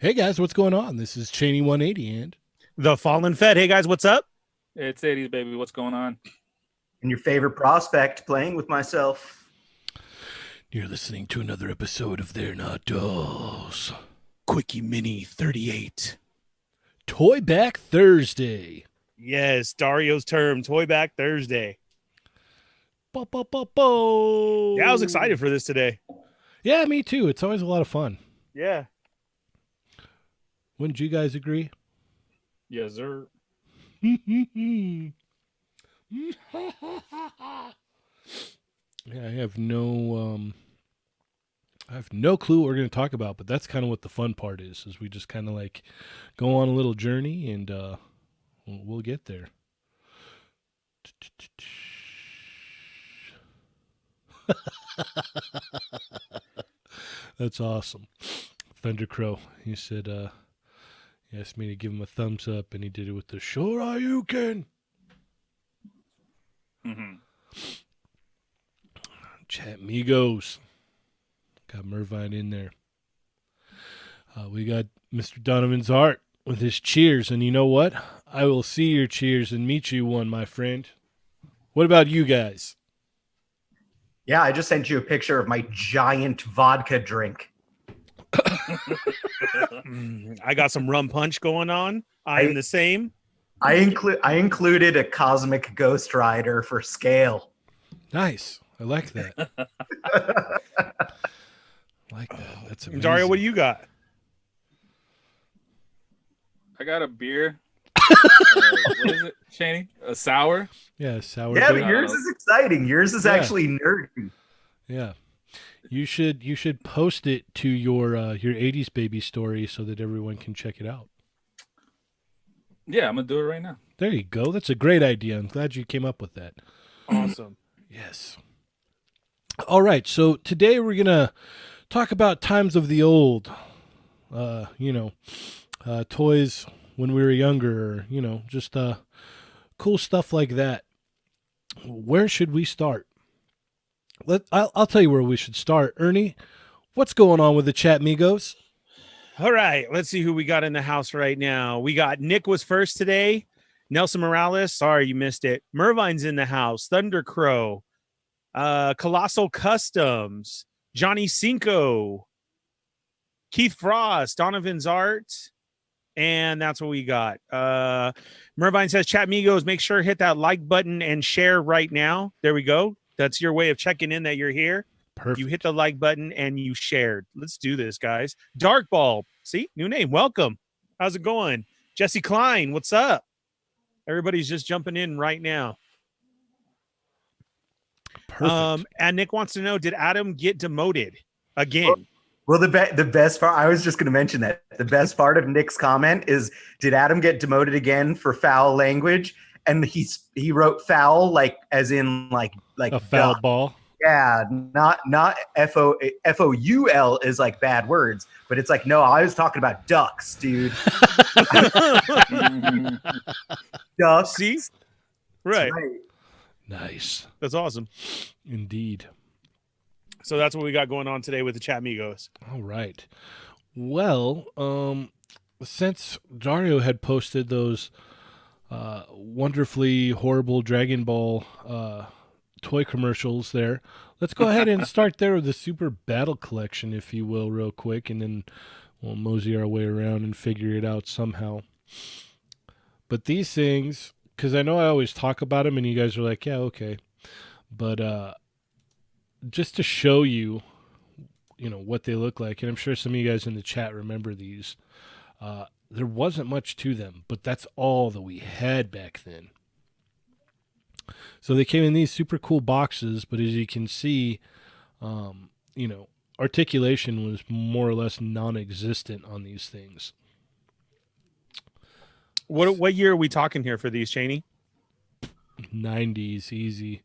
Hey guys, what's going on? This is Cheney 180 and The Fallen Fed. Hey guys, what's up? It's 80s, baby. What's going on? And your favorite prospect playing with myself. you're listening to another episode of They're Not Dolls. Quickie Mini 38. Toy Back Thursday. Yes, Dario's term, Toy Back Thursday. Bo. Yeah, I was excited for this today. Yeah, me too. It's always a lot of fun. Yeah. Wouldn't you guys agree? Yes, sir. Yeah, I have no clue what we're going to talk about, but that's kind of what the fun part is we just kind of like go on a little journey and we'll get there. That's awesome. Thunder Crow, he said he asked me to give him a thumbs up and he did it with the "Sure are you can." Mm-hmm. Chat Migos. Got Mervine in there. We got Mr. Donovan's art with his cheers. And you know what? I will see your cheers and meet you one, my friend. What about you guys? Yeah, I just sent you a picture of my giant vodka drink. I got some rum punch going on. I am the same. I included a cosmic Ghost Rider for scale. Nice. I like that. That's amazing. Dario, what do you got? I got a beer. What is it, Shaney? A sour? Yeah, sour. Yeah, beer. but yours is exciting. Yours is actually nerdy. Yeah. You should post it to your 80s baby story so that everyone can check it out. Yeah, I'm going to do it right now. There you go. That's a great idea. I'm glad you came up with that. Awesome. Yes. All right. So today we're going to talk about times of the old, toys when we were younger, or, just cool stuff like that. Where should we start? I'll tell you where we should start. Ernie, what's going on with the chat, Migos? All right, let's see who we got in the house right now. We got Nick was first today. Nelson Morales, sorry you missed it. Mervine's in the house. Thunder Crow. Colossal Customs. Johnny Cinco. Keith Frost. Donovan's Art. And that's what we got. Mervine says, chat Migos, make sure hit that like button and share right now. There we go. That's your way of checking in that you're here. Perfect. You hit the like button and you shared. Let's do this, guys. Dark Ball. See, new name. Welcome. How's it going? Jesse Klein, what's up? Everybody's just jumping in right now. Perfect. And Nick wants to know, did Adam get demoted again? Well, the best part, I was just going to mention that. The best part of Nick's comment is, did Adam get demoted again for foul language? And he wrote foul like as in like a foul ball. Yeah, not FOUL is like bad words, but it's like, no, I was talking about ducks, dude. Ducks. See? Right. Nice. That's awesome. Indeed. So that's what we got going on today with the Chat Migos. All right. Well, since Dario had posted those wonderfully horrible Dragon Ball toy commercials there, let's go ahead and start there with the Super Battle Collection, if you will, real quick, and then we'll mosey our way around and figure it out somehow. But these things, because I know I always talk about them, and you guys are like, yeah, okay. But just to show you, what they look like, and I'm sure some of you guys in the chat remember these, there wasn't much to them, but that's all that we had back then. So they came in these super cool boxes, but as you can see, articulation was more or less non-existent on these things. What year are we talking here for these, Cheney? 90s, easy.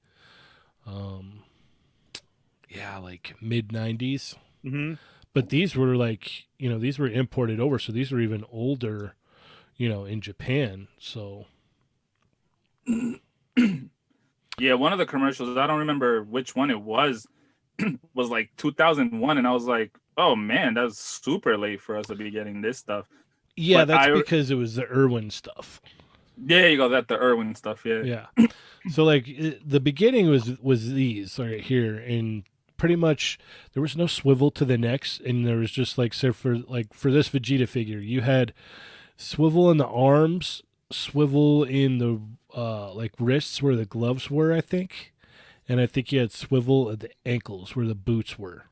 Yeah, like mid-90s. Mm-hmm. But these were like, these were imported over, so these were even older, in Japan. So Yeah, one of the commercials, I don't remember which one it was, was like 2001, and I was like, oh man, that's super late for us to be getting this stuff. Yeah, But that's because it was the Irwin stuff. Yeah, you go, that the Irwin stuff. Yeah. Yeah. So like the beginning was these right here, and pretty much there was no swivel to the necks, and there was just like, so for this Vegeta figure, you had swivel in the arms, swivel in the like wrists where the gloves were, I think, and I think you had swivel at the ankles where the boots were.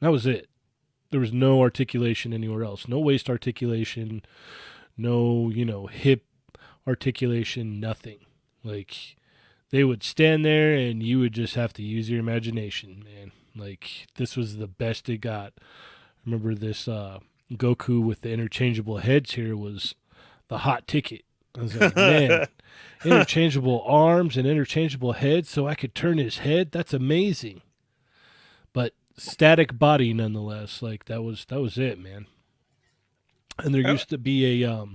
That was it. There was no articulation anywhere else. No waist articulation, no, hip articulation, nothing. Like, they would stand there and you would just have to use your imagination, man. Like, this was the best it got. I remember this Goku with the interchangeable heads here was the hot ticket. I was like, man, interchangeable arms and interchangeable heads so I could turn his head? That's amazing. But static body nonetheless. Like, that was it, man. And there used to be a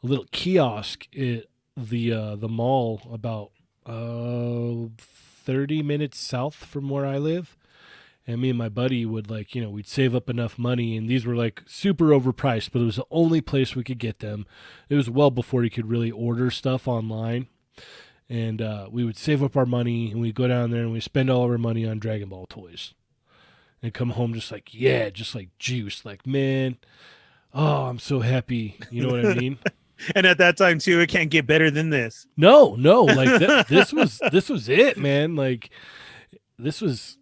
little kiosk at the mall about 30 minutes south from where I live. And me and my buddy would we'd save up enough money, and these were like super overpriced, but it was the only place we could get them. It was well before you could really order stuff online. And we would save up our money, and we'd go down there and we'd spend all of our money on Dragon Ball toys. And come home just like juice. Like, man, oh, I'm so happy. You know what I mean? And at that time too, it can't get better than this. No, like this was it, man. Like, this was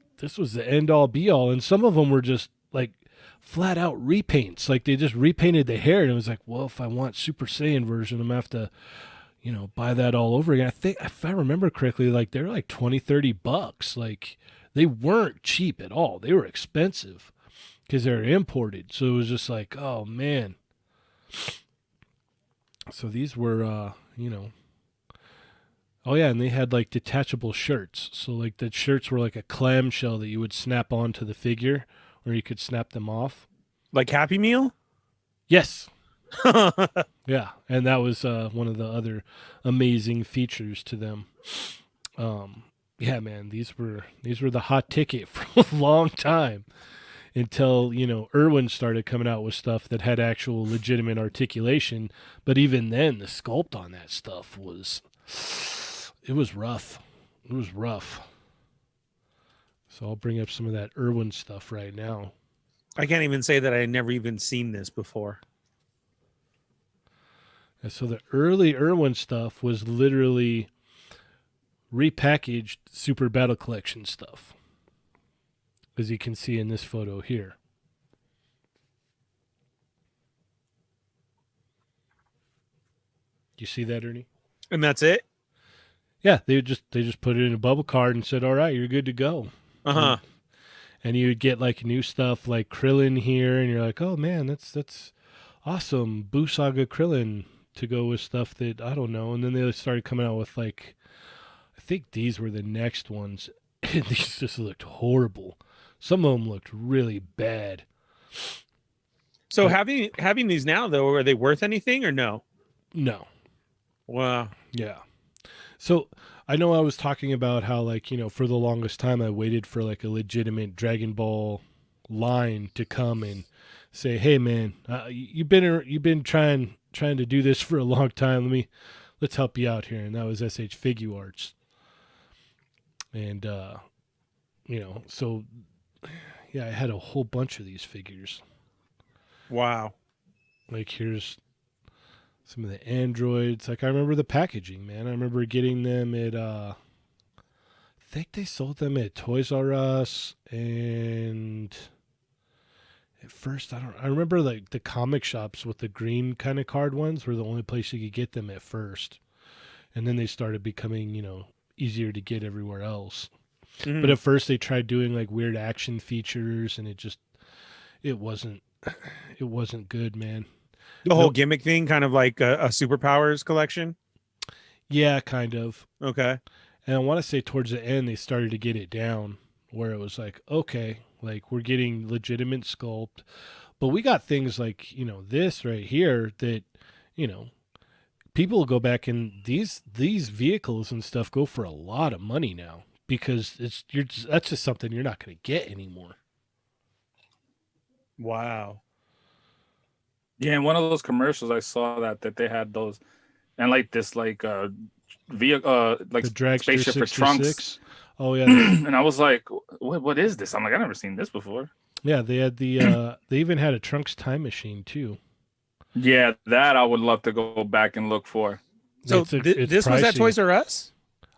the end all be all, and some of them were just like flat out repaints. Like, they just repainted the hair, and it was like, well, if I want Super Saiyan version, I'm gonna have to, buy that all over again. I think, if I remember correctly, like they were like $20-$30. Like, they weren't cheap at all. They were expensive because they were imported. So it was just like, oh man. So these were, oh yeah, and they had like detachable shirts. So like the shirts were like a clamshell that you would snap onto the figure, or you could snap them off. Like Happy Meal? Yes. Yeah, and that was one of the other amazing features to them. Yeah, man, these were the hot ticket for a long time until, Irwin started coming out with stuff that had actual legitimate articulation. But even then, the sculpt on that stuff was rough. It was rough. So I'll bring up some of that Irwin stuff right now. I can't even say that I had never even seen this before. And so the early Irwin stuff was literally repackaged Super Battle Collection stuff, as you can see in this photo here. You see that, Ernie? And that's it? Yeah, they just put it in a bubble card and said, all right, you're good to go. Uh-huh. And you would get like new stuff like Krillin here, and you're like, oh man, that's awesome. Buu Saga Krillin to go with stuff that I don't know. And then they started coming out with like, I think these were the next ones. And these just looked horrible. Some of them looked really bad. So having these now though, are they worth anything or no? No. Wow. Yeah. So I know I was talking about how, like, for the longest time I waited for like a legitimate Dragon Ball line to come and say, hey man, you've been trying to do this for a long time. Let's help you out here. And that was SH Figure Arts. And, so yeah, I had a whole bunch of these figures. Wow. Like, here's some of the androids. Like, I remember the packaging, man. I remember getting them at, I think they sold them at Toys R Us, and at first, I remember like the comic shops with the green kind of card ones were the only place you could get them at first. And then they started becoming, easier to get everywhere else. Mm-hmm. But at first they tried doing like weird action features, and it wasn't good, man. The whole gimmick thing, kind of like a superpowers collection. Yeah, kind of. Okay. And I want to say towards the end they started to get it down where it was like, okay, like we're getting legitimate sculpt, but we got things like, this right here that, people go back and these vehicles and stuff go for a lot of money now. because that's just something you're not going to get anymore. Wow. Yeah, in one of those commercials, I saw that they had those, and like this vehicle, like The Dragster spaceship for 66. trunks. Oh yeah, And I was like, what is this? I'm like, I've never seen this before. yeah. They had the they even had a Trunks time machine too. Yeah, that I would love to go back and look for. So It's this was at pricey. Toys R Us?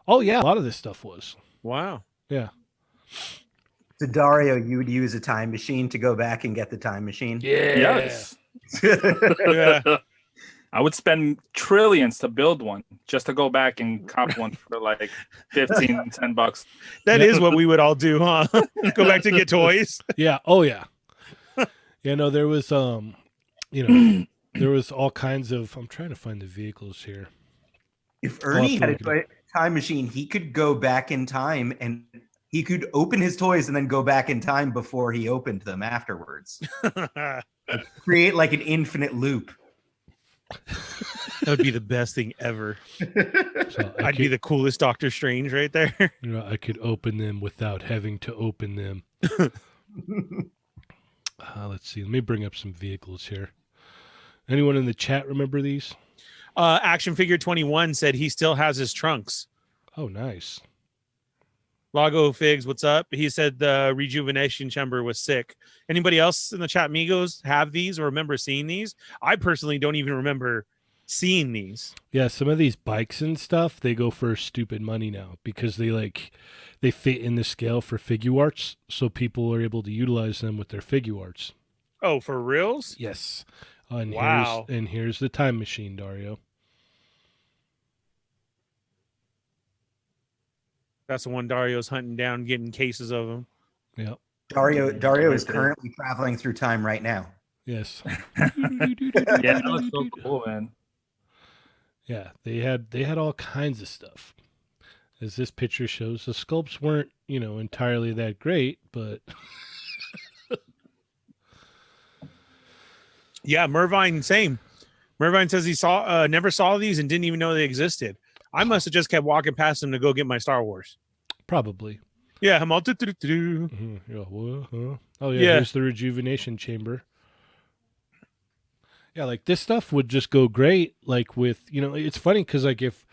Oh yeah, a lot of this stuff was. Wow. Yeah. So Dario, you would use a time machine to go back and get the time machine. Yes. Yeah. I would spend trillions to build one just to go back and cop one for like 15, $10. That is what we would all do, huh? Go back to get toys. Yeah. Oh yeah. Yeah. No, there was there was all kinds of. I'm trying to find the vehicles here. If Ernie have had to a look time machine, he could go back in time and he could open his toys and then go back in time before he opened them afterwards. Create like an infinite loop. That would be the best thing ever. So I'd be the coolest Doctor Strange right there. I could open them without having to open them. Let's see. Let me bring up some vehicles here. Anyone in the chat remember these? Action Figure 21 said he still has his trunks. Oh, nice. Lago Figs, what's up? He said the rejuvenation chamber was sick. Anybody else in the chat, Migos, have these or remember seeing these? I personally don't even remember seeing these. Yeah, some of these bikes and stuff, they go for stupid money now because they fit in the scale for figure arts, so people are able to utilize them with their figure arts. Oh, for reals? Yes. And Wow. Here's the time machine, Dario. That's the one Dario's hunting down, getting cases of them. Yep. Dario is currently traveling through time right now. Yes. Yeah, that was so cool, man. Yeah, they had all kinds of stuff. As this picture shows, the sculpts weren't, entirely that great, but Yeah, Mervine, same. Mervine says he never saw these and didn't even know they existed. I must have just kept walking past them to go get my Star Wars. probably. Yeah, I'm all do-do-do-do. Yeah, what, huh? Oh yeah, Yeah. here's the rejuvenation chamber. Yeah, like this stuff would just go great. Like with, it's funny because like if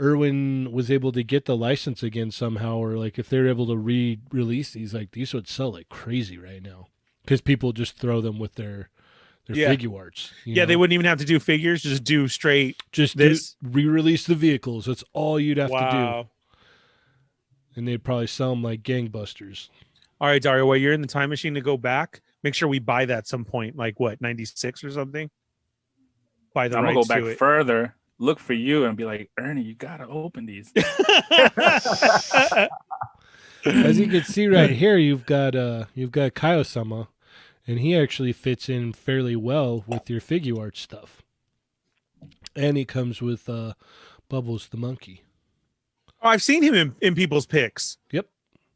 Irwin was able to get the license again somehow, or like if they're able to re-release these, like these would sell like crazy right now because people just throw them with their Yeah. figure arts. Yeah, they wouldn't even have to do figures, just do straight. just this. re-release the vehicles. That's all you'd have to Wow. do, and they'd probably sell them like gangbusters. All right, Dario, while you're in the time machine to go back, make sure we buy that some point, like what, 96 or something? Buy the I'm gonna go rights back to it. further, look for you, and be like, Ernie, you gotta open these. As you can see right here, you've got Kaio-sama, and he actually fits in fairly well with your figure art stuff. And he comes with Bubbles the monkey. Oh, I've seen him in people's pics. Yep.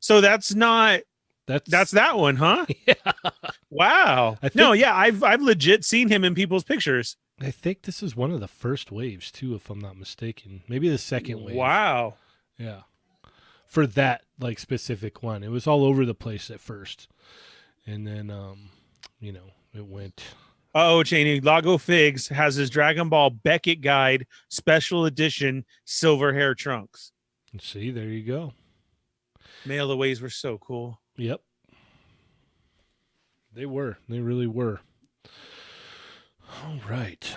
So that's not That's that one, huh? Yeah. Wow. I think- No, yeah, I've legit seen him in people's pictures. I think this is one of the first waves too, if I'm not mistaken. Maybe the second wave. Wow. Yeah. For that like specific one, it was all over the place at first, and then it went. Oh, Cheney, Lago Figs has his Dragon Ball Beckett Guide Special Edition silver hair trunks. See, there you go. Mail aways were so cool. Yep. They were. They really were. All right.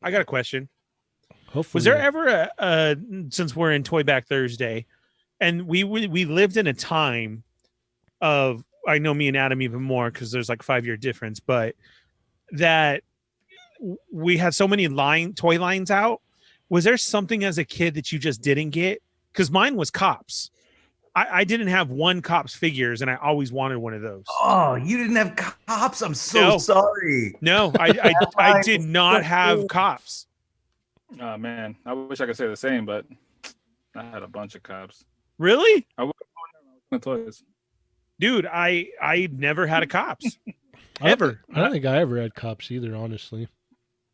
I got a question. Hopefully. Was there ever since we're in Toy Back Thursday, and we lived in a time of, I know me and Adam even more because there's like 5-year difference, but that we had so many toy lines out. Was there something as a kid that you just didn't get? Because mine was Cops. I didn't have one Cops figures, and I always wanted one of those. Oh, you didn't have Cops? I'm so No. sorry. No, I did not have Cops. Oh man, I wish I could say the same, but I had a bunch of Cops. Really? The toys. Dude, I never had a Cops. I Ever. don't think I ever had Cops either, honestly.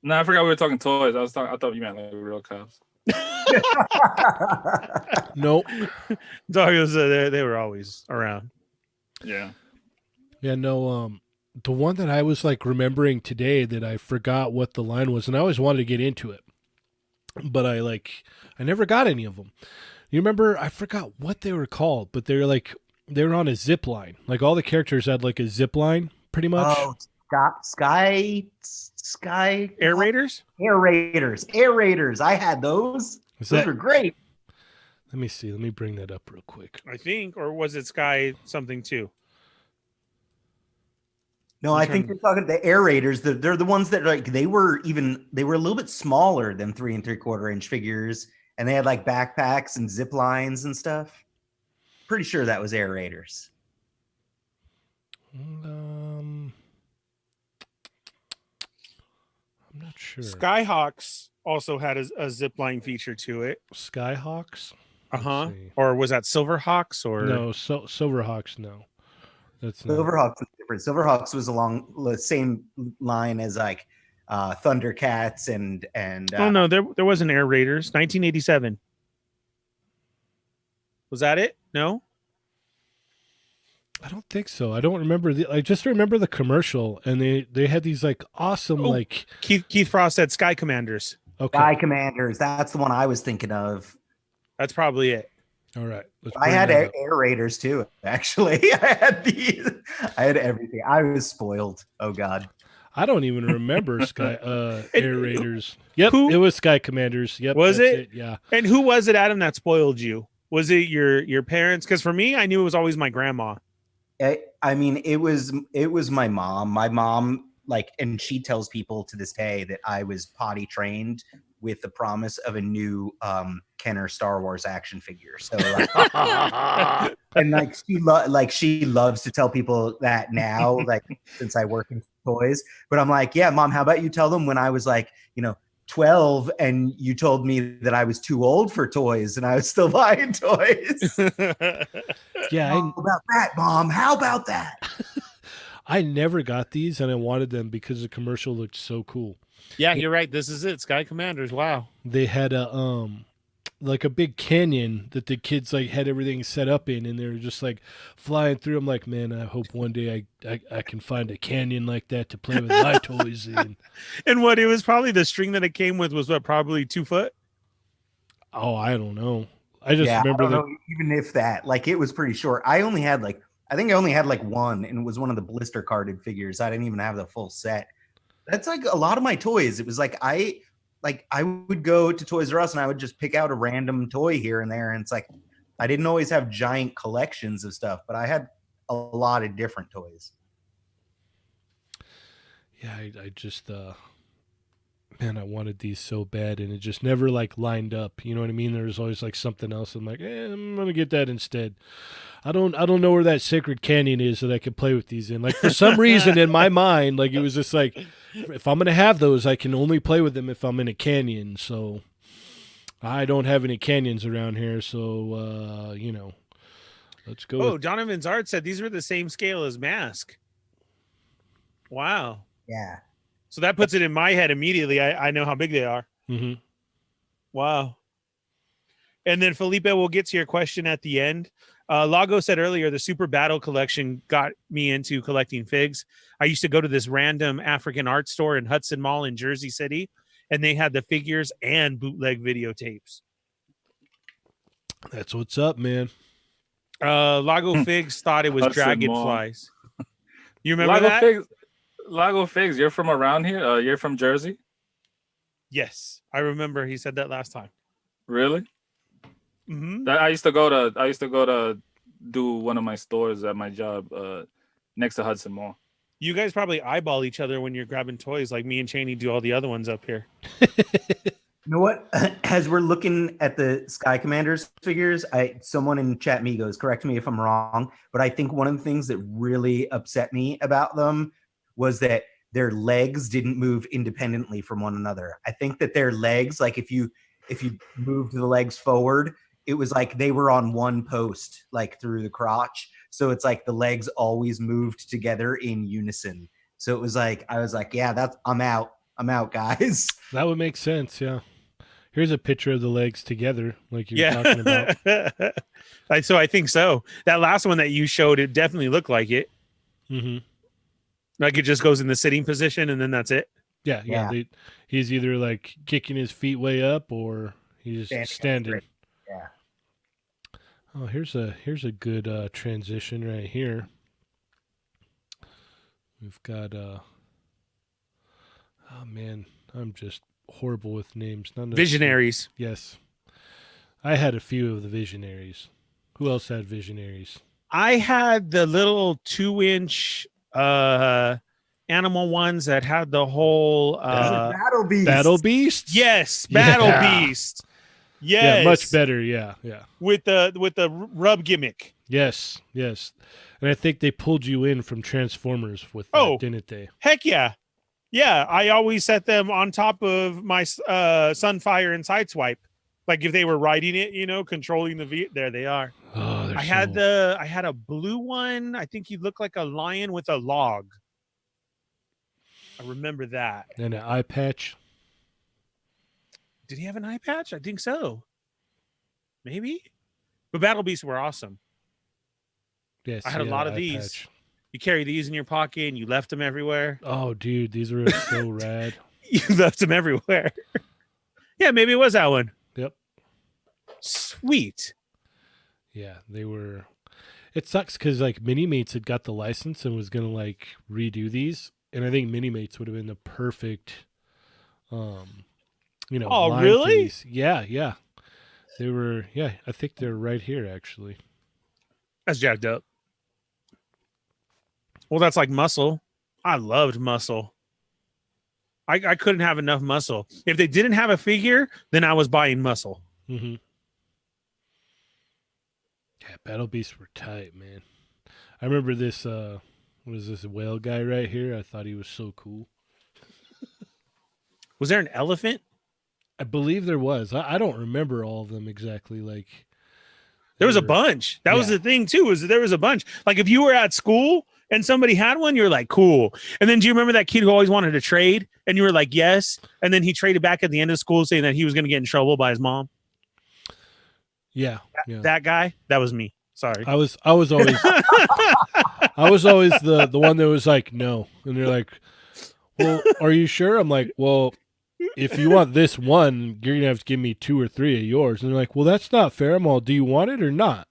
No, I forgot we were talking toys. I thought you meant like real Cops. Nope. Doggos, they were always around. Yeah. Yeah, no. The one that I was like remembering today that I forgot what the line was, and I always wanted to get into it, but I never got any of them. You remember? I forgot what they were called, but they were on a zip line. Like all the characters had like a zip line, pretty much. Oh, Sky Air Raiders? Air Raiders. I had those. Is Those that? were great. Let me see. Let me bring that up real quick. I think, or was it Sky something too? No, I think you're talking the Air Raiders. They're the ones that like they were a little bit smaller than 3 3/4 inch figures, and they had like backpacks and zip lines and stuff. Pretty sure that was Air Raiders. I'm not sure. Skyhawks also had a zip line feature to it. Skyhawks. Uh-huh. see. Or was that Silverhawks or No, Silverhawks. No, that's not. Silverhawks was different. Silverhawks was along the same line as like Thundercats and Oh no, there was an Air Raiders, 1987. Was that it? No? I don't think so. I don't remember I just remember the commercial, and they had these like awesome like. Keith Frost said Sky Commanders. Okay. Sky Commanders. That's the one I was thinking of. That's probably it. All right. Let's I bring had that Air, up. Air Raiders too. Actually, I had everything. I was spoiled. Oh God. I don't even remember Air Raiders. Yep, who- it was Sky Commanders. Yep, Was that's it? Yeah. And who was it, Adam, that spoiled you? Was it your parents? Because for me, I knew it was always my grandma. I mean, it was my mom. My mom, like, and she tells people to this day that I was potty trained with the promise of a new Kenner Star Wars action figure. So, like, and like she loves to tell people that now, like since I work in toys. But I'm like, yeah, Mom, how about you tell them when I was like, 12 and you told me that I was too old for toys and I was still buying toys. Yeah, How about that, Mom? How about that? I never got these, and I wanted them because the commercial looked so cool. Yeah, you're right. This is it. Sky Commanders. Wow. They had like a big canyon that the kids like had everything set up in, and they were just like flying through. I'm like, man, I hope one day I can find a canyon like that to play with my toys in. And what it was probably the string that it came with was what, probably 2 foot? Oh, I don't know. I just I remember don't know, even if that, like, it was pretty short. I only had like one, and it was one of the blister carded figures. I didn't even have the full set. That's like a lot of my toys. It was like I would go to Toys R Us and I would just pick out a random toy here and there. And it's like, I didn't always have giant collections of stuff, but I had a lot of different toys. Yeah, I just man, I wanted these so bad, and it just never like lined up. You know what I mean? There was always like something else. I'm like, I'm gonna get that instead. I don't know where that sacred canyon is that I could play with these in. Like for some reason in my mind, like it was just like, if I'm gonna have those, I can only play with them if I'm in a canyon. So I don't have any canyons around here. So let's go. Oh, Donovan's Art said these were the same scale as Mask. Wow. Yeah. So that puts it in my head immediately. I know how big they are. Mm-hmm. Wow. And then Felipe, we'll get to your question at the end. Lago said earlier, the Super Battle collection got me into collecting figs. I used to go to this random African art store in Hudson Mall in Jersey City, and they had the figures and bootleg videotapes. That's what's up, man. Lago Figs thought it was Hudson dragonflies. You remember that? Lago Figs, you're from around here? You're from Jersey? Yes, I remember he said that last time. Really? Mm-hmm. I used to go to do one of my stores at my job next to Hudson Mall. You guys probably eyeball each other when you're grabbing toys, like me and Cheney do all the other ones up here. You know what? As we're looking at the Sky Commanders figures, someone in chat Migos, correct me if I'm wrong, but I think one of the things that really upset me about them was that their legs didn't move independently from one another. I think that their legs, like if you moved the legs forward, it was like they were on one post, like through the crotch. So it's like the legs always moved together in unison. So it was like, I was like, yeah, I'm out, guys. That would make sense. Yeah. Here's a picture of the legs together, like you were talking about. So I think so. That last one that you showed, it definitely looked like it. Mm-hmm. Like it just goes in the sitting position and then that's it. Yeah. He's either like kicking his feet way up or he's standing. Yeah. Oh, here's a good transition right here. We've got oh man, I'm just horrible with names. None of Visionaries. Yes. I had a few of the Visionaries. Who else had Visionaries? I had the little 2-inch animal ones that had the whole Battle Beast. Battle Beasts? yes, Battle Yeah. Beast. Yes. Yeah, much better. Yeah. With the rub gimmick. Yes. And I think they pulled you in from Transformers with that, didn't they? Heck yeah. Yeah, I always set them on top of my Sunfire and Sideswipe. Like if they were riding it, controlling the there they are. Oh, I had a blue one. I think he looked like a lion with a log. I remember that. And an eye patch. Did he have an eye patch? I think so. Maybe. But Battle Beasts were awesome. Yes, I had a yeah, lot of eye these. patch. You carry these in your pocket and you left them everywhere. Oh, dude, these were so rad. You left them everywhere. Yeah, maybe it was that one. Yep. Sweet. Yeah, they were. It sucks because like Mini Mates had got the license and was gonna like redo these, and I think Mini Mates would have been the perfect, Oh, line for really? these. Yeah. They were. Yeah, I think they're right here actually. That's jacked up. Well, that's like Muscle. I loved Muscle. I couldn't have enough Muscle. If they didn't have a figure, then I was buying Muscle. Mm-hmm. Yeah, Battle Beasts were tight, man. I remember this. What is this whale guy right here? I thought he was so cool. Was there an elephant? I believe there was. I don't remember all of them exactly. Like There was a were- bunch. That was Yeah. the thing too. Was there was a bunch. Like if you were at school and somebody had one, you're like, cool. And then do you remember that kid who always wanted to trade? And you were like, yes. And then he traded back at the end of school saying that he was going to get in trouble by his mom. Yeah. That guy, that was me. Sorry. I was always the one that was like, no. And they're like, well, are you sure? I'm like, well, if you want this one, you're gonna have to give me 2 or 3 of yours. And they're like, well, that's not fair. I'm all, do you want it or not?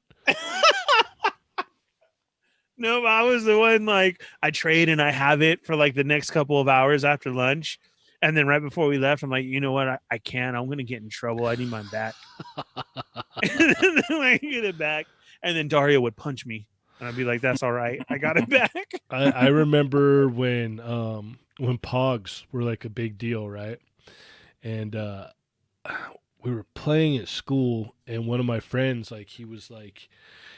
No, I was the one like I trade and I have it for like the next couple of hours after lunch. And then right before we left, I'm like, you know what? I can't. I'm going to get in trouble. I need mine back. And then I get it back. And then Dario would punch me. And I'd be like, that's all right. I got it back. I remember when Pogs were like a big deal, right? And we were playing at school, and one of my friends, like,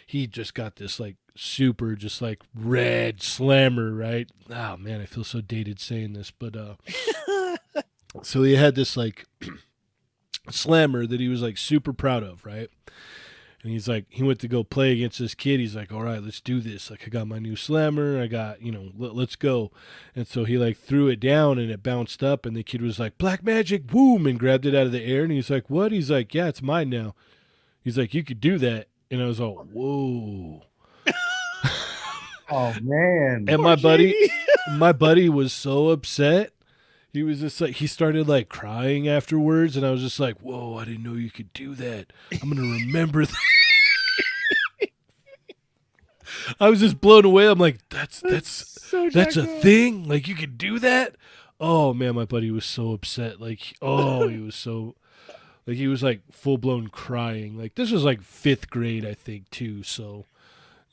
he just got this like super just like red slammer, right? Oh man, I feel so dated saying this, but so he had this like slammer that he was like super proud of, right? And he's like, he went to go play against this kid. He's like, all right, let's do this. Like, I got my new slammer. I got, let's go. And so he like threw it down and it bounced up. And the kid was like, black magic, boom, and grabbed it out of the air. And he's like, what? He's like, yeah, it's mine now. He's like, you could do that. And I was all, whoa. Oh man. And my buddy was so upset. He was just like, he started like crying afterwards. And I was just like, whoa, I didn't know you could do that. I'm going to remember that. I was just blown away. I'm like, that's a thing? Like, you could do that? Oh man, my buddy was so upset. Like, he was so, like, he was like full blown crying. Like, this was like 5th grade, I think, too. So,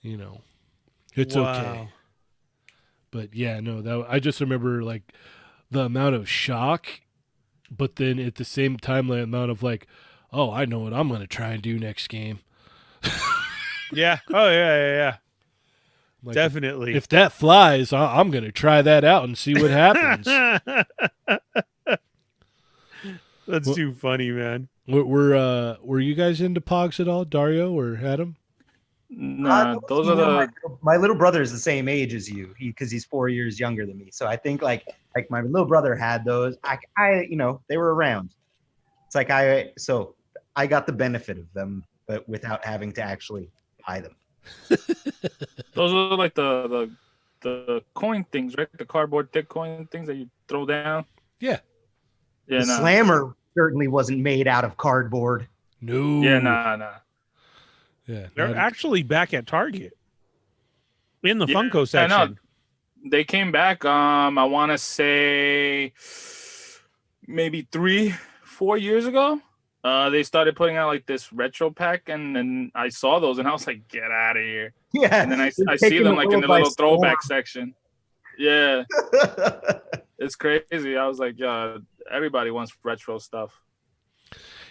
it's okay. But yeah, no, I just remember like the amount of shock, but then at the same time, the amount of like, oh, I know what I'm going to try and do next game. Yeah. Oh, yeah. Like, Definitely. If that flies, I'm going to try that out and see what happens. That's too funny, man. Were you guys into Pogs at all, Dario or Adam? Nah, those are the. My little brother is the same age as you, because he's 4 years younger than me. So I think like my little brother had those. I they were around. It's like I got the benefit of them, but without having to actually buy them. Those are like the coin things, right? The cardboard thick coin things that you throw down. Yeah. Yeah, The nah. Slammer certainly wasn't made out of cardboard. No. Yeah, nah. Yeah. They're not- actually back at Target in the Yeah, Funko I know. section. They came back. I want to say maybe 3-4 years ago. They started putting out like this retro pack, and then I saw those, and I was like, "Get out of here!" Yeah. And then I they're see taking them the like in world the by little storm. throwback section. Yeah, it's crazy. I was like, "Yeah, everybody wants retro stuff."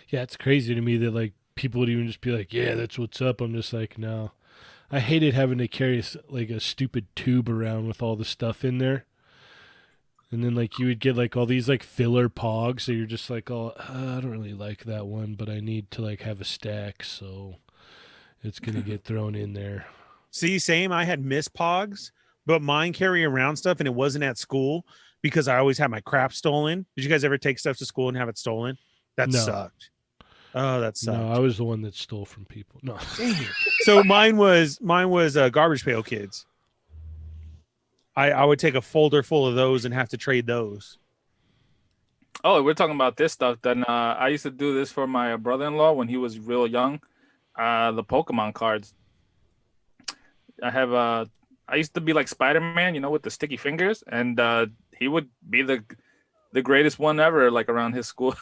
Yeah, it's crazy to me that like people would even just be like, "Yeah, that's what's up." I'm just like, no. I hated having to carry like a stupid tube around with all the stuff in there. And then like you would get like all these like filler pogs, so you're just like, "Oh, I don't really like that one, but I need to like have a stack, so it's gonna get thrown in there." See, same. I had Miss Pogs, but mine carry around stuff, and it wasn't at school because I always had my crap stolen. Did you guys ever take stuff to school and have it stolen? That No. sucked. Oh, that sucked. No, I was the one that stole from people. No. So mine was Garbage Pail Kids. I would take a folder full of those and have to trade those. Oh, we're talking about this stuff. Then I used to do this for my brother-in-law when he was real young. The Pokemon cards. I used to be like Spider-Man, with the sticky fingers, and he would be the greatest one ever, like around his school.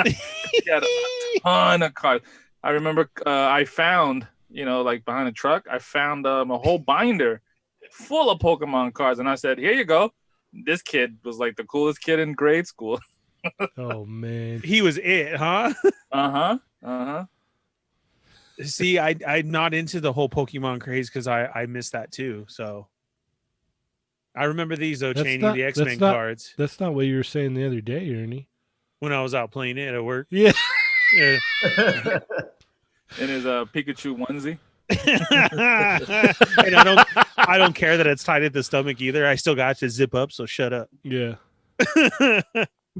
He had a ton of cards. I remember I found, like behind a truck, I found a whole binder full of Pokemon cards, and I said, "Here you go." This kid was like the coolest kid in grade school. Oh man. He was it, huh? See, I'm not into the whole Pokemon craze because I missed that too. So I remember these though, That's Cheney, not- the that's X-Men not- cards That's not what you were saying the other day, Ernie. when I was out playing it at work. Yeah. Yeah. In his Pikachu onesie. And I don't care that it's tied at the stomach either. I still got to zip up, so shut up. Yeah.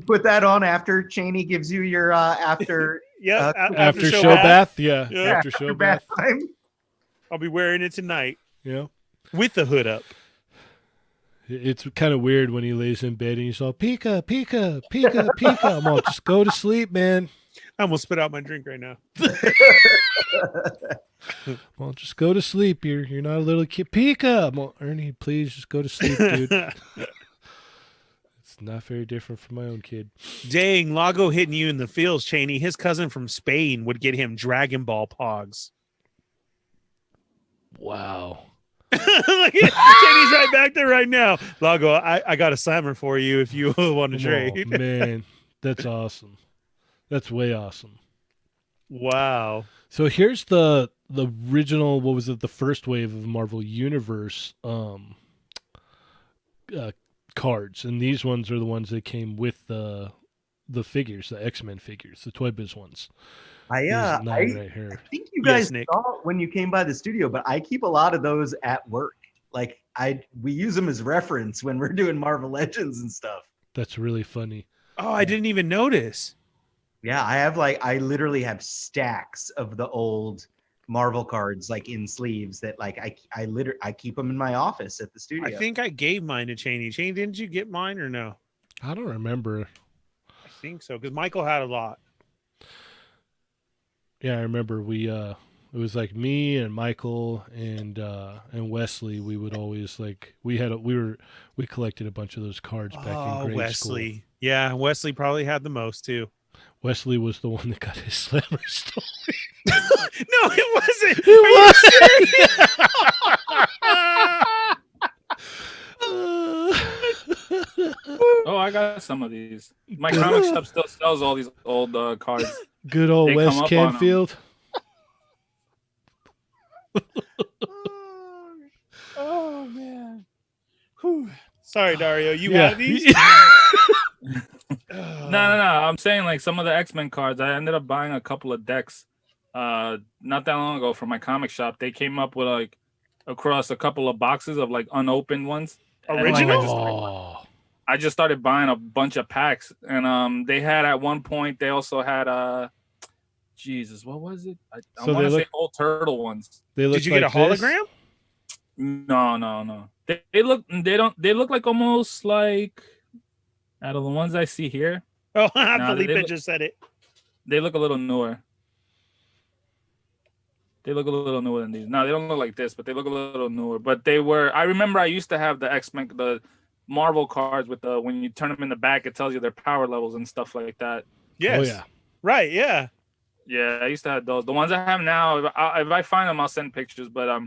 Put that on after Cheney gives you your after Yeah, After show bath. Yeah. Yeah. After show bath. time. I'll be wearing it tonight Yeah. with the hood up. It's kind of weird when he lays in bed and he's all Pika, Pika, Pika, Pika. I'm all, just go to sleep, man. I almost spit out my drink right now. Well, just go to sleep. You're not a little kid. Pika. I'm all, Ernie, please just go to sleep, dude. It's not very different from my own kid. Dang, Lago hitting you in the feels, Cheney. His cousin from Spain would get him Dragon Ball Pogs. Wow. Look, Cheney's right back there right now. Lago, I got a slammer for you if you want to trade. Oh, man, that's awesome. That's way awesome. Wow. So here's the original. What was it? The first wave of Marvel Universe cards, and these ones are the ones that came with the figures, the X-Men figures, the Toy Biz ones. I These nine I right here. think you Yes, guys Nick. saw it when you came by the studio, but I keep a lot of those at work. Like we use them as reference when we're doing Marvel Legends and stuff. That's really funny. Oh, I didn't even notice. Yeah, I literally have stacks of the old Marvel cards like in sleeves that like I keep them in my office at the studio. I think I gave mine to Cheney. Cheney, didn't you get mine or no? I don't remember. I think so because Michael had a lot. Yeah, I remember we it was like me and Michael and Wesley. We would always like we collected a bunch of those cards back in grade Wesley. school. Yeah, Wesley probably had the most too. Wesley was the one that got his slammer stolen. No, it wasn't. It Oh, I got some of these. My comic shop still sells all these old cards. Good old They come West up on 'em. Canfield. Oh man. Whew. Sorry, Dario. You Yeah. had these? No. I'm saying like some of the X-Men cards. I ended up buying a couple of decks not that long ago from my comic shop. They came up with like across a couple of boxes of like unopened ones. And, like, I Original? just, Oh, I just started buying a bunch of packs, and they had at one point they also had Jesus, what was it? I So want they to say look- old turtle ones. They look Did you get a like this. hologram? No. They look like almost like out of the ones I see here. Oh, Nah, Felipe just said it. They look a little newer. They look a little newer than these. No, they don't look like this, but they look a little newer. But they were. I remember I used to have the X-Men, the Marvel cards with the when you turn them in the back, it tells you their power levels and stuff like that. Yes. Oh yeah. Right. Yeah. Yeah, I used to have those. The ones I have now, if I find them, I'll send pictures. But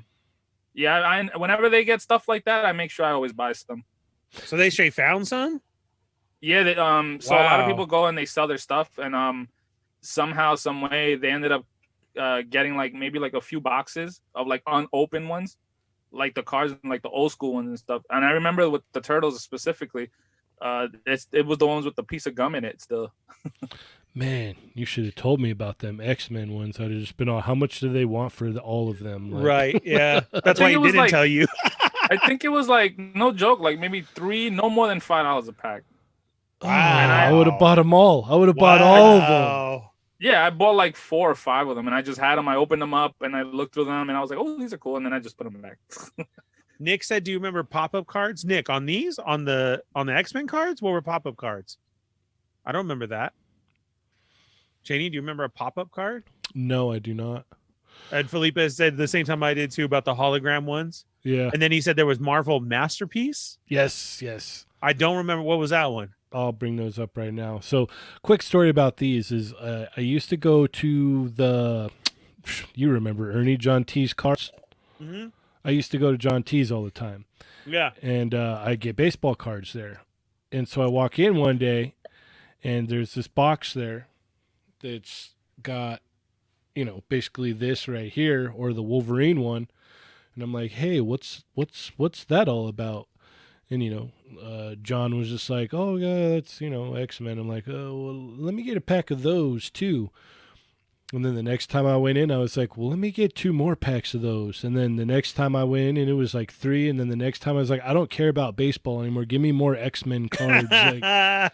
yeah, whenever they get stuff like that, I make sure I always buy some. So they straight found some. Yeah, they, so a lot of Wow. people go and they sell their stuff, and somehow, some way, they ended up getting like maybe like a few boxes of like unopened ones, like the cards and like the old school ones and stuff. And I remember with the turtles specifically, it was the ones with the piece of gum in it still. Man, you should have told me about them X-Men ones. I'd have just been all, how much do they want for all of them? Like, Right. Yeah. That's think why he it was didn't like- tell you. I think it was like no joke, like maybe no more than $5 a pack. Oh, Wow. I would have bought them all. I would have bought all of them. Wow. Yeah, I bought like 4 or 5 of them, and I just had them. I opened them up and I looked through them, and I was like, "Oh, these are cool," and then I just put them back. Nick said, "Do you remember pop-up cards?" Nick, on these, on the X-Men cards, what were pop-up cards? I don't remember that. Cheney, do you remember a pop-up card? No, I do not. And Felipe said the same time I did too about the hologram ones. Yeah. And then he said there was Marvel Masterpiece. Yes. I don't remember what was that one. I'll bring those up right now. So, quick story about these is I used to go to the, you remember Ernie John T's cards? Mm-hmm. I used to go to John T's all the time. Yeah. And I get baseball cards there. And so I walk in one day, and there's this box there that's got, basically this right here, or the Wolverine one. And I'm like, hey, what's that all about? And, John was just like, oh, yeah, that's, X-Men. I'm like, oh, well, let me get a pack of those too. And then the next time I went in, I was like, well, let me get 2 more packs of those. And then the next time I went in, and it was like 3. And then the next time I was like, I don't care about baseball anymore. Give me more X-Men cards. Like,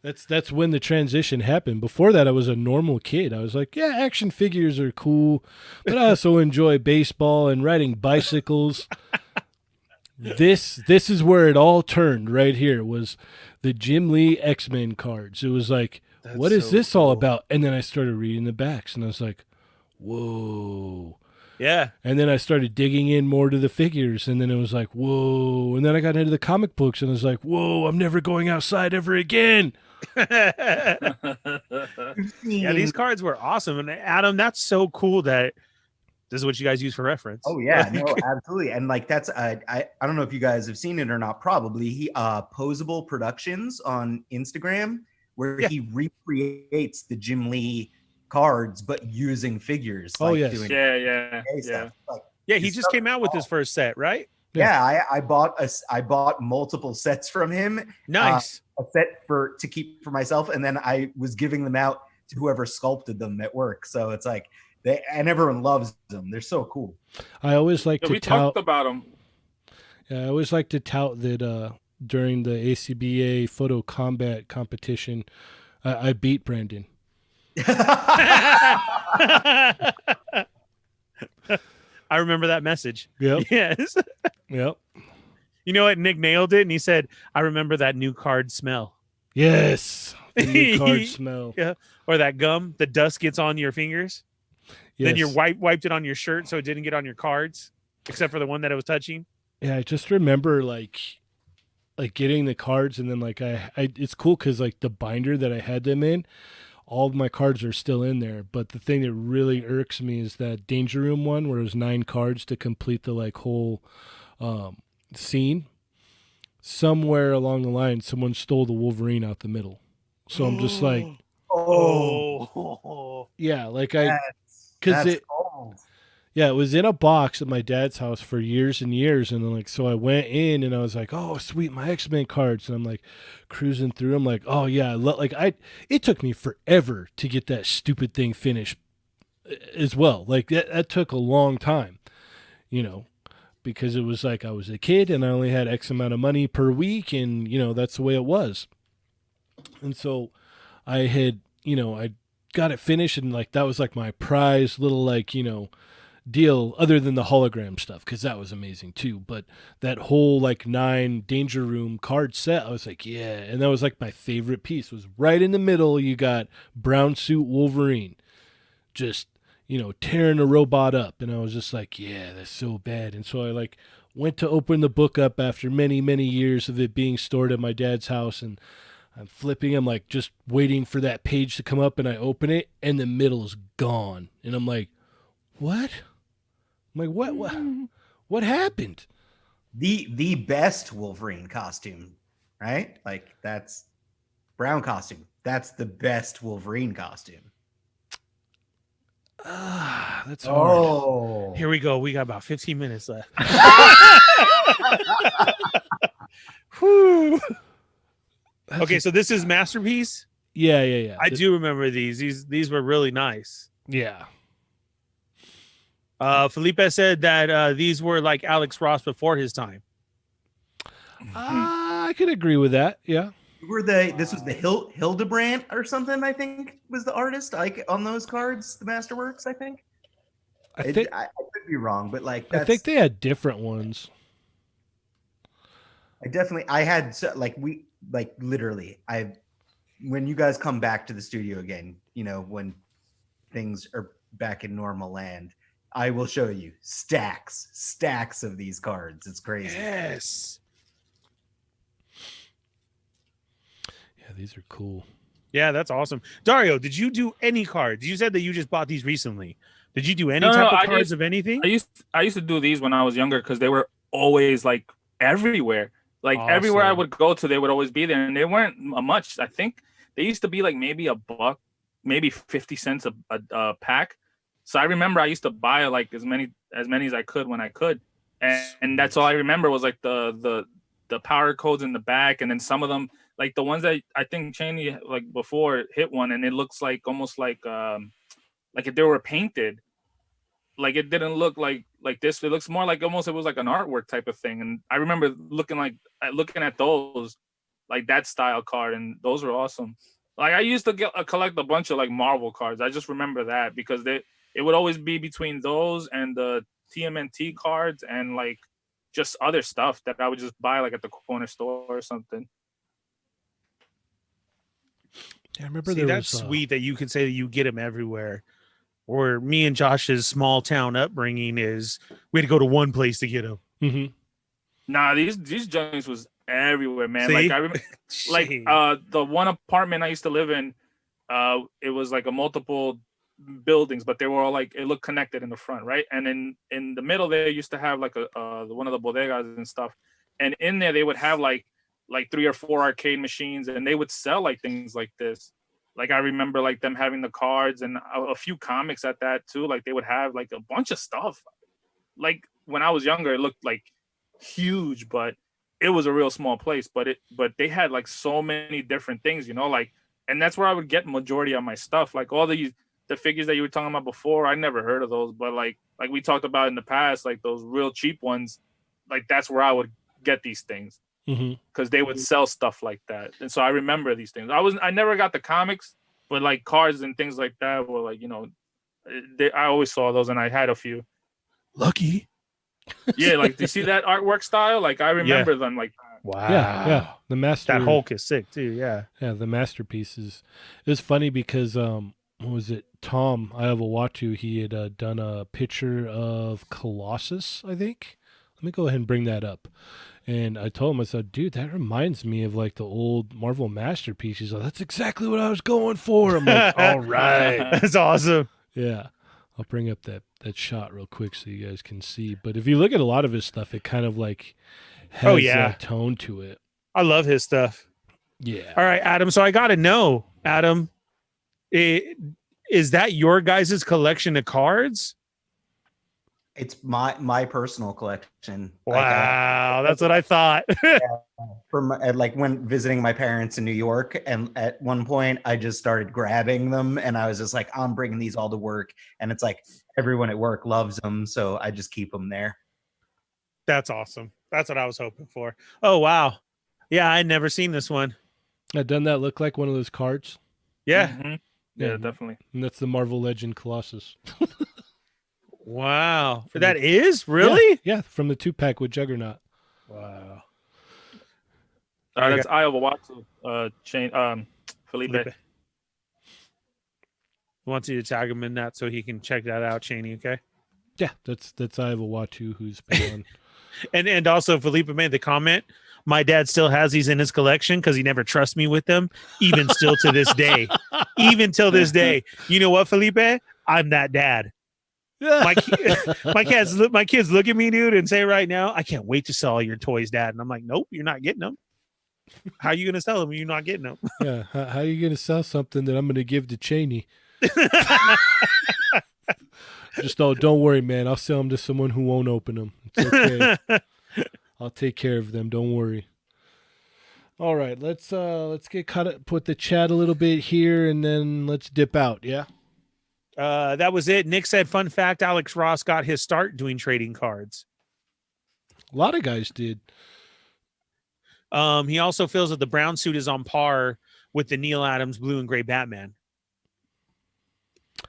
that's when the transition happened. Before that, I was a normal kid. I was like, yeah, action figures are cool, but I also enjoy baseball and riding bicycles. This is where it all turned right here, was the Jim Lee X-Men cards. It was like, what is this all about? And then I started reading the backs, and I was like, whoa. Yeah. And then I started digging in more to the figures, and then it was like, whoa. And then I got into the comic books, and I was like, whoa, I'm never going outside ever again. Yeah, these cards were awesome. And Adam, that's so cool that this is what you guys use for reference. Oh yeah, no, absolutely. And like that's I don't know if you guys have seen it or not. Probably he Posable Productions on Instagram, where Yeah. he recreates the Jim Lee cards but using figures. Oh, yes. doing yeah. stuff. Like, Yeah, he his just stuff came is out with his first set, right? I bought multiple sets from him. Nice. A set to keep for myself, and then I was giving them out to whoever sculpted them at work. So it's like and everyone loves them. They're so cool. I always like Yeah, to we tout. talked about them. Yeah, I always like to tout that during the ACBA photo combat competition, I beat Brandon. I remember that message. Yep. Yes. Yep. You know what? Nick nailed it, and he said, "I remember that new card smell, Yes. The new card smell. or that gum. The dust gets on your fingers. Yes. Then you wiped it on your shirt, so it didn't get on your cards, except for the one that it was touching." Yeah, I just remember like getting the cards, and then like I it's cool because like the binder that I had them in, all of my cards are still in there. But the thing that really irks me is that Danger Room one where it was 9 cards to complete the like whole scene. Somewhere along the line, someone stole the Wolverine out the middle. So I'm just like, Oh. yeah, like That's because cold. yeah, it was in a box at my dad's house for years and years. And then, like, so I went in and I was like, oh, sweet, my X-Men cards. And I'm like cruising through. I'm like, oh, yeah. It took me forever to get that stupid thing finished as well. Like, that took a long time, because it was like I was a kid and I only had X amount of money per week, and that's the way it was. And so I had, I got it finished, and like that was like my prize little like deal, other than the hologram stuff, because that was amazing too. But that whole like 9 Danger Room card set, I was like, yeah, and that was like my favorite piece. Was right in the middle. You got brown suit Wolverine, just tearing a robot up, and I was just like, yeah, that's so bad. And so I like went to open the book up after many years of it being stored at my dad's house, and I'm flipping. I'm like just waiting for that page to come up, and I open it, and the middle is gone, and I'm like, what? I'm like, what happened? The best Wolverine costume, right? Like that's brown costume. That's the best Wolverine costume. That's hard. Oh, Here we go. We got about 15 minutes left. Whew. Okay, so this is Masterpiece. Yeah. I do remember these. These were really nice. Yeah. Felipe said that these were like Alex Ross before his time. I could agree with that. Yeah. this was the Hildebrandt or something, I think, was the artist like on those cards, the Masterworks, I think. I think I could be wrong, but like I think they had different ones. I had literally when you guys come back to the studio again, when things are back in normal land, I will show you stacks of these cards. It's crazy. Yes. Yeah, these are cool. Yeah, that's awesome. Dario, did you do any cards? You said that you just bought these recently. Did you do any type of cards of anything? I used to do these when I was younger because they were always like everywhere. Like everywhere I would go to, they would always be there, and they weren't much. I think they used to be like maybe $1, maybe 50 cents a pack. So I remember I used to buy like as many as I could when I could, and that's all I remember was like the power codes in the back, and then some of them like the ones that I think Cheney like before hit one, and it looks like almost like if they were painted. Like it didn't look like this. It looks more like almost it was like an artwork type of thing. And I remember looking at those, like that style card, and those were awesome. Like I used to collect a bunch of like Marvel cards. I just remember that because it would always be between those and the TMNT cards and like just other stuff that I would just buy like at the corner store or something. Yeah, I remember that's sweet that you can say that you get them everywhere. Or me and Josh's small town upbringing is we had to go to one place to get them. Mm-hmm. Nah, these joints was everywhere, man. See? Like I remember, like the one apartment I used to live in, it was like a multiple buildings, but they were all like it looked connected in the front, right? And then in the middle they used to have like a one of the bodegas and stuff, and in there they would have like 3 or 4 arcade machines, and they would sell like things like this. Like I remember like them having the cards and a few comics at that too. Like they would have like a bunch of stuff. Like when I was younger, it looked like huge, but it was a real small place. But they had like so many different things, like, and that's where I would get majority of my stuff. Like all the figures that you were talking about before, I never heard of those. But like we talked about in the past, like those real cheap ones, like that's where I would get these things. Because they would sell stuff like that, and so I remember these things. I never got the comics, but like cards and things like that were like I always saw those, and I had a few. Lucky, yeah. Like, do you see that artwork style? Like, I remember them like that. Wow, yeah. The master that Hulk is sick too. Yeah, the masterpieces. It's funny because what was it? Tom Iowawatu, he had done a picture of Colossus, I think. Let me go ahead and bring that up. And I told him, I said, dude, that reminds me of like the old Marvel Masterpiece. He's like, that's exactly what I was going for. I'm like, all right. That's awesome. Yeah. I'll bring up that shot real quick so you guys can see. But if you look at a lot of his stuff, it kind of like has a tone to it. I love his stuff. Yeah. All right, Adam. So I got to know, Adam, is that your guys' collection of cards? It's my personal collection. Wow, that's what I thought. Like when visiting my parents in New York, and at one point I just started grabbing them, and I was just like, I'm bringing these all to work, and it's like everyone at work loves them, so I just keep them there. That's awesome. That's what I was hoping for. Oh wow. Yeah, I'd never seen this one. Doesn't that look like one of those cards? Yeah. Mhm. Yeah. Yeah, definitely. And that's the Marvel Legend Colossus. Wow. From That the- is really? Yeah, from the 2-pack with Juggernaut. Wow. That's Iowa Watson. Felipe. Felipe. Wants you to tag him in that so he can check that out, Cheney, okay? Yeah, that's Iowa Watu who's been on. And also Felipe made the comment, my dad still has these in his collection because he never trusts me with them, even still to this day. Even till this day. You know what, Felipe? I'm that dad. My kids look at me, dude, and say right now, I can't wait to sell all your toys, Dad. And I'm like, nope, you're not getting them. How are you going to sell them when you're not getting them? Yeah, how are you going to sell something that I'm going to give to Cheney? Just don't worry, man. I'll sell them to someone who won't open them. It's okay. I'll take care of them. Don't worry. All right, let's get caught up, put the chat a little bit here, and then let's dip out. Yeah. That was it. Nick said, fun fact, Alex Ross got his start doing trading cards. A lot of guys did. He also feels that the brown suit is on par with the Neil Adams blue and gray Batman.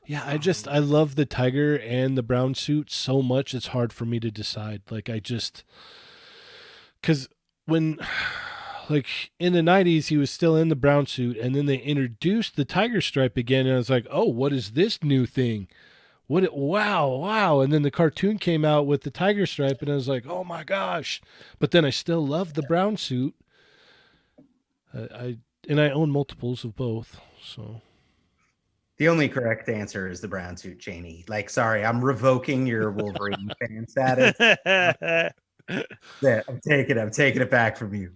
Yeah, I love the tiger and the brown suit so much. It's hard for me to decide. Like because when, like in the 90s, he was still in the brown suit, and then they introduced the tiger stripe again, and I was like, oh, what is this new thing? Wow. And then the cartoon came out with the tiger stripe, and I was like, oh my gosh. But then I still love the brown suit. I own multiples of both, so. The only correct answer is the brown suit, Cheney. Like, sorry, I'm revoking your Wolverine fan status. Yeah, I'm taking it back from you.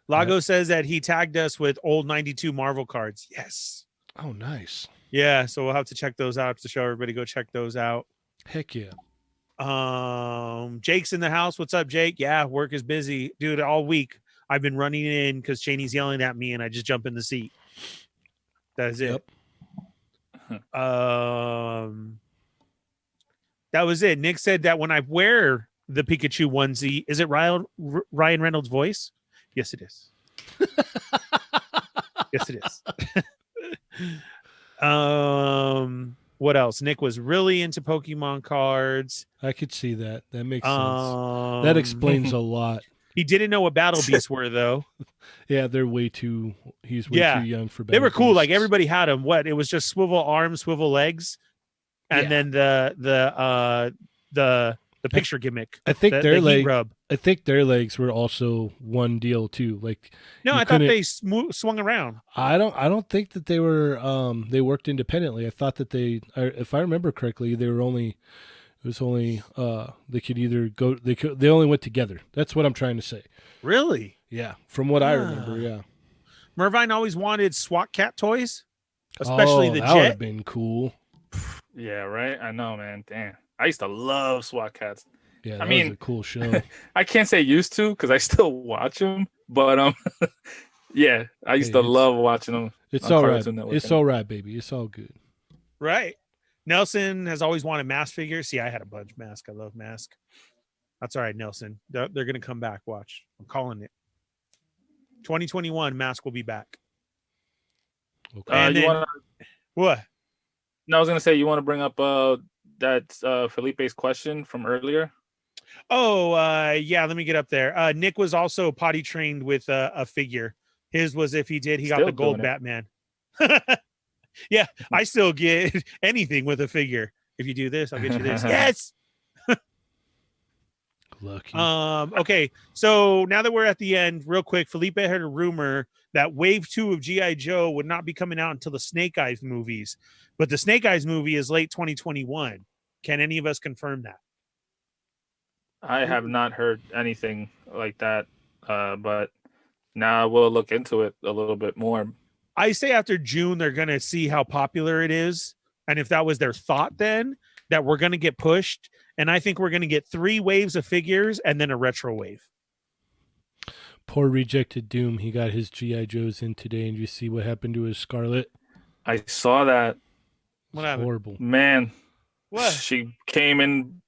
Lago says that he tagged us with old 92 Marvel cards. Yes. Oh, nice. Yeah, so we'll have to check those out to show everybody. Go check those out. Heck yeah. Jake's in the house. What's up, Jake? Yeah, work is busy. Dude, all week I've been running in because Cheney's yelling at me and I just jump in the seat. That is it. Yep. That was it. Nick said that when I wear the Pikachu onesie, is it Ryan Reynolds' voice? Yes, it is. Yes, it is. What else? Nick was really into Pokemon cards. I could see that. That makes sense. That explains a lot. He didn't know what Battle Beasts were, though. Yeah, he's way too young for Battle They were cool. Like Beasts. everybody had them. What? It was just swivel arms, swivel legs, and then the picture gimmick. I think their heat leg. rub. I think their legs were also one deal too. Like No, you I thought couldn't- they swung around. I don't think that they were. They worked independently. I thought that if I remember correctly, they were only. It was only. They could either go. They only went together. That's what I'm trying to say. Really? Yeah, from what I remember. Yeah. Mervine always wanted SWAT cat toys, especially the that would have jet. been cool. Yeah, right. I know, man. Damn, I used to love SWAT Cats. Yeah, that mean- was a cool show. I can't say used to because I still watch them, but yeah, I used to Hey, love watching them. It's On all right. Cartoon Network, It's yeah. all right, baby. It's all good. Right. Nelson has always wanted mask figures. See, I had a bunch of mask. I love mask. That's all right, Nelson. They're going to come back. Watch. I'm calling it. 2021, mask will be back. Okay. And You then- want? What? No, I was gonna say you want to bring up that Felipe's question from earlier. Oh, yeah. Let me get up there. Nick was also potty trained with a figure. His was if he did, he got Still the gold doing it. Batman. Yeah, I still get anything with a figure. If you do this, I'll get you this. Yes. Lucky. Okay, so now that we're at the end, real quick, Felipe heard a rumor that Wave 2 of G.I. Joe would not be coming out until the Snake Eyes movies, but the Snake Eyes movie is late 2021. Can any of us confirm that? I have not heard anything like that, but now we'll look into it a little bit more. I say after June, they're going to see how popular it is. And if that was their thought then, that we're going to get pushed. And I think we're going to get 3 waves of figures and then a retro wave. Poor rejected Doom. He got his G.I. Joes in today, and you see what happened to his Scarlet? I saw that. What It's happened? horrible. Man, What? she came in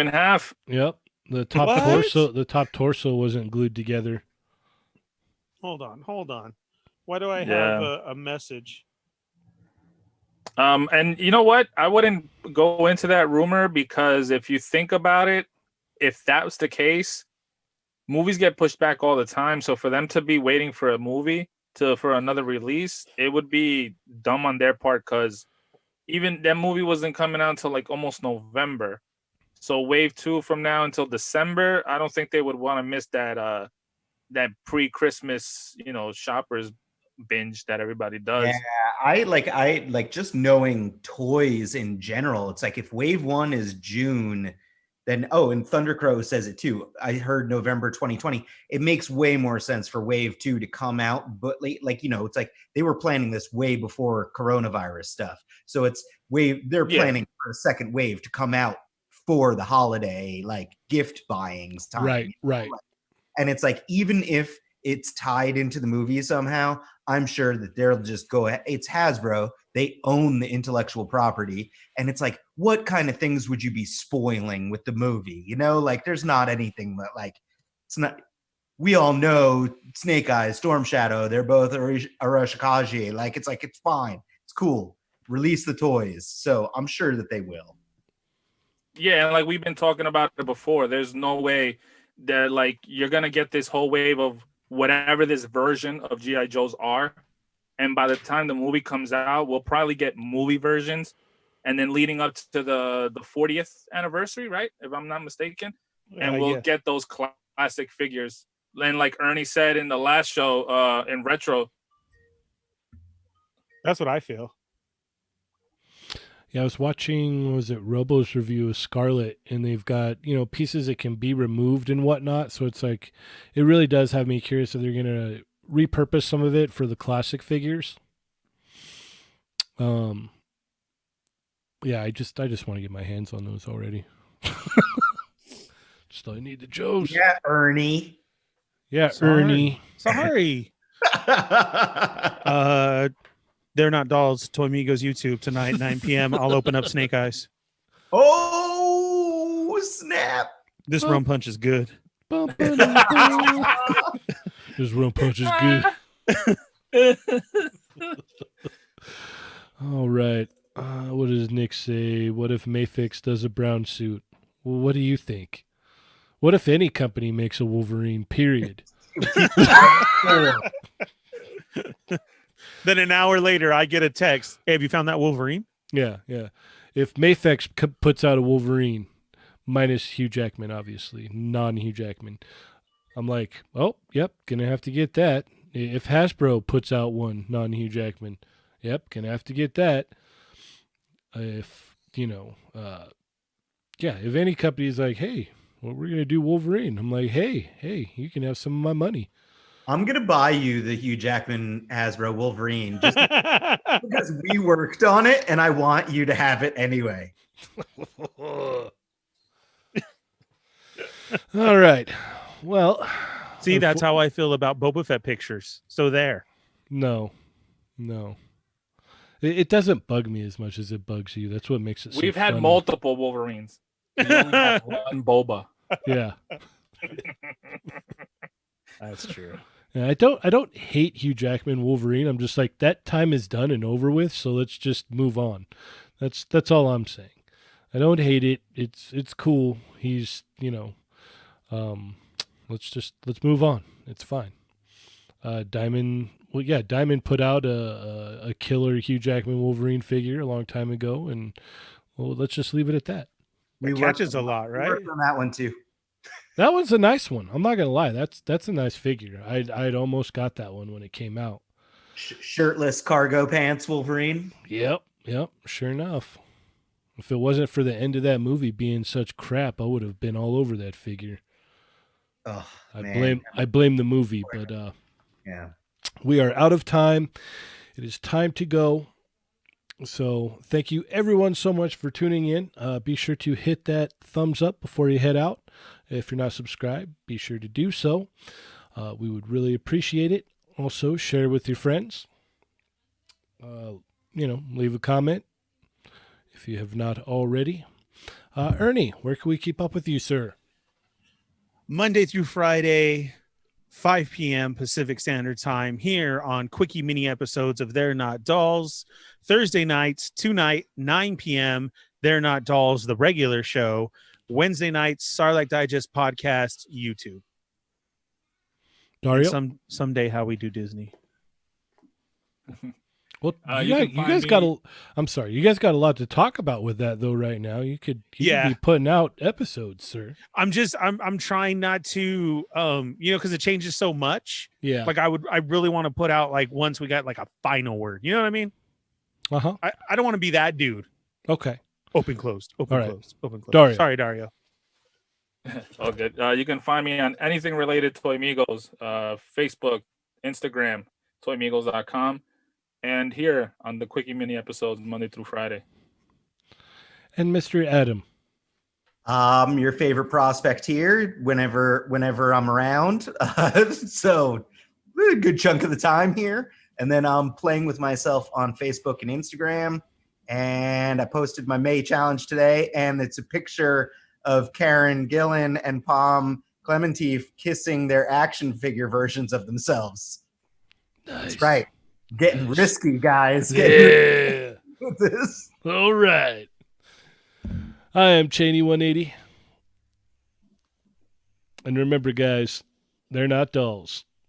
half. Yep. The top What? torso wasn't glued together. Hold on. Why do I have Yeah. a message? And you know what? I wouldn't go into that rumor because if you think about it, if that was the case, movies get pushed back all the time. So for them to be waiting for a movie for another release, it would be dumb on their part because even that movie wasn't coming out until like almost November. So wave 2 from now until December, I don't think they would want to miss that pre-Christmas, shoppers binge that everybody does. Yeah, I like just knowing toys in general. It's like if Wave 1 is June, then and Thundercrow says it too. I heard November 2020. It makes way more sense for Wave 2 to come out, but it's like they were planning this way before coronavirus stuff. So they're planning for a second wave to come out for the holiday, like gift buying time. Right. And it's like, even if it's tied into the movie somehow, I'm sure that they'll just go ahead. It's Hasbro. They own the intellectual property. And it's like, what kind of things would you be spoiling with the movie? Like there's not anything that it's not, we all know Snake Eyes, Storm Shadow, they're both Arashikaji. It's fine. It's cool. Release the toys. So I'm sure that they will. Yeah, and like we've been talking about it before, there's no way that like you're gonna get this whole wave of whatever this version of G.I. Joes are, and by the time the movie comes out, we'll probably get movie versions, and then leading up to the 40th anniversary, right? If I'm not mistaken, and we'll get those classic figures. And like Ernie said in the last show, in retro. That's what I feel. Yeah, I was watching, was it Robo's review of Scarlet, and they've got, pieces that can be removed and whatnot. So it's like, it really does have me curious if they're going to repurpose some of it for the classic figures. Yeah, I just want to get my hands on those already. Just I need the Joes. Yeah, Ernie. Yeah, Sorry. Ernie. Sorry. They're Not Dolls, Toy Migos YouTube tonight, 9 p.m. I'll open up Snake Eyes. Oh, snap. This rum punch is good. This rum punch is good. All right. What does Nick say? What if Mayfix does a brown suit? Well, what do you think? What if any company makes a Wolverine, period? Then an hour later, I get a text. Hey, have you found that Wolverine? Yeah. If Mayfix puts out a Wolverine, minus Hugh Jackman, obviously, non-Hugh Jackman, I'm like, oh, yep, gonna have to get that. If Hasbro puts out one, non-Hugh Jackman, yep, gonna have to get that. If, if any company's like, hey, well, we're gonna do Wolverine, I'm like, hey, you can have some of my money. I'm going to buy you the Hugh Jackman Hasbro Wolverine just because we worked on it and I want you to have it anyway. All right. Well, see, that's how I feel about Boba Fett pictures. So there. No. It doesn't bug me as much as it bugs you. That's what makes it so We've had funny. multiple Wolverines. We only have one Boba. Yeah. That's true. And I don't hate Hugh Jackman Wolverine. I'm just like, that time is done and over with, so let's just move on. That's all I'm saying. I don't hate it. It's cool. He's, let's move on. It's fine. Diamond put out a killer Hugh Jackman Wolverine figure a long time ago, and let's just leave it at that. It catches a lot, right? We worked on that one too. That one's a nice one. I'm not gonna lie. That's a nice figure. I'd almost got that one when it came out. Shirtless cargo pants Wolverine. Yep. Sure enough. If it wasn't for the end of that movie being such crap, I would have been all over that figure. Oh, I blame the movie, but yeah. We are out of time. It is time to go. So thank you everyone so much for tuning in. Be sure to hit that thumbs up before you head out. If you're not subscribed, be sure to do so. We would really appreciate it. Also, share with your friends. Leave a comment if you have not already. Ernie, where can we keep up with you, sir? Monday through Friday, 5 p.m. Pacific Standard Time here on Quickie Mini episodes of They're Not Dolls. Thursday nights, tonight, 9 p.m. They're Not Dolls, the regular show. Wednesday nights, Sarlacc Digest podcast, YouTube. Dario? And someday how we do Disney. Well, You can you find guys me- got a. I'm sorry, you guys got a lot to talk about with that though. Right now, you could Yeah. be putting out episodes, sir. I'm trying not to because it changes so much. Yeah. Like I really want to put out like once we got like a final word. You know what I mean? Uh-huh. I don't want to be that dude. Okay. Open closed. Open All right. closed. Open closed. Dario. Sorry, Dario. All good. You can find me on anything related to Toy Migos, Facebook, Instagram, toymigos.com, and here on the Quickie Mini episodes Monday through Friday. And Mr. Adam. Your favorite prospect here whenever I'm around. So a good chunk of the time here. And then I'm playing with myself on Facebook and Instagram. And I posted my May challenge today, and it's a picture of Karen Gillan and Palm Clementif kissing their action figure versions of themselves. Nice. That's right. Getting Nice. risky, guys. Yeah. Getting with this. All right. I am Cheney 180. And remember, guys, they're not dolls.